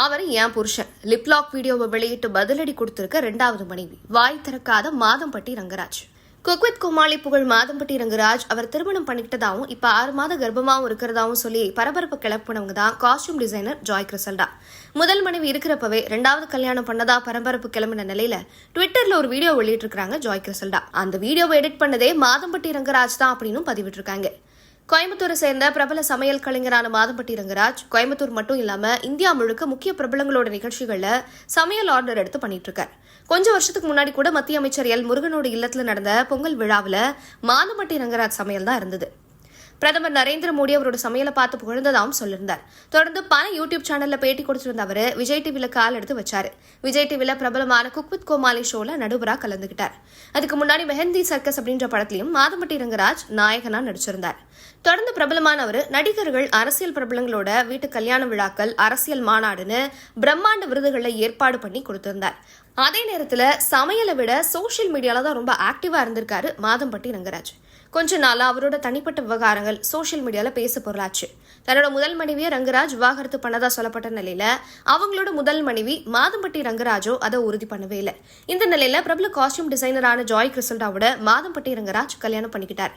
அவர் என் புருஷன் லிப்லாக் வீடியோவை வெளியிட்டு பதிலடி கொடுத்திருக்க இரண்டாவது மனைவி வாய் திறக்காத மாதம்பட்டி ரங்கராஜ். குக்வித் கோமாளி புகழ் மாதம்பட்டி ரங்கராஜ் அவர் திருமணம் பண்ணிக்கிட்டதாவும் இப்ப 6 மாத கர்ப்பமாவும் இருக்கிறதாவும் சொல்லி பரபரப்பு கிளப்பினவங்க தான் காஸ்டியூம் டிசைனர் ஜாய் கிறிசல்டா. முதல் மனைவி இருக்கிறப்பவே ரெண்டாவது கல்யாணம் பண்ணதா பரபரப்பு கிளம்பின நிலையில ட்விட்டர்ல ஒரு வீடியோ வெளியிட்டு இருக்காங்க ஜாய் கிறிசல்டா. அந்த வீடியோவை எடிட் பண்ணதே மாதம்பட்டி ரங்கராஜ் தான் அப்படின்னு பதிவிட்டு இருக்காங்க. கோயம்புத்தூரை சேர்ந்த பிரபல சமையல் கலைஞரான மாதம்பட்டி ரங்கராஜ் கோயம்புத்தூர் மட்டும் இல்லாம இந்தியா முழுக்க முக்கிய பிரபலங்களோட நிகழ்ச்சிகள்ல சமையல் ஆர்டர் எடுத்து பண்ணிட்டு இருக்காரு. கொஞ்சம் வருஷத்துக்கு முன்னாடி கூட மத்திய அமைச்சர் எல் முருகனோட இல்லத்துல நடந்த பொங்கல் விழாவில் மாதம்பட்டி ரங்கராஜ் சமையல் தான் இருந்தது. பிரதமர் நரேந்திர மோடி அவரோட சமையலை பார்த்து புகழ்ந்ததாகவும் சொல்லியிருந்தார். தொடர்ந்து பல யூடியூப் சேனல்ல பேட்டி கொடுத்திருந்த அவரு விஜய் டிவில கால் எடுத்து வச்சாரு. விஜய் டிவில பிரபலமான குக்வித் கோமாளி ஷோல நடுவரா கலந்துகிட்டார். அதுக்கு முன்னாடி மெஹந்தி சர்க்கஸ் அப்படின்ற படத்திலையும் மாதம்பட்டி ரங்கராஜ் நாயகனா நடிச்சிருந்தார். தொடர்ந்து பிரபலமான அவரு நடிகர்கள், அரசியல் பிரபலங்களோட வீட்டு கல்யாண விழாக்கள், அரசியல் மாநாடுன்னு பிரம்மாண்ட விருதுகளை ஏற்பாடு பண்ணி கொடுத்திருந்தார். அதே நேரத்துல சமையலை விட சோசியல் மீடியால தான் ரொம்ப ஆக்டிவா இருந்திருக்காரு மாதம்பட்டி ரங்கராஜ். கொஞ்ச நாளா அவரோட தனிப்பட்ட விவகாரங்கள் சோசியல் மீடியால பேச பொருளாச்சு. தன்னோட முதல் மனைவியை ரங்கராஜ் விவாகரத்து பண்ணதா சொல்லப்பட்ட நிலையில அவங்களோட முதல் மனைவி மாதம்பட்டி ரங்கராஜோ அதை உறுதி பண்ணவே இல்லை. இந்த நிலையில பிரபல காஸ்டியூம் டிசைனரான ஜாய் கிறிசல்டாவோட மாதம்பட்டி ரங்கராஜ் கல்யாணம் பண்ணிக்கிட்டார்.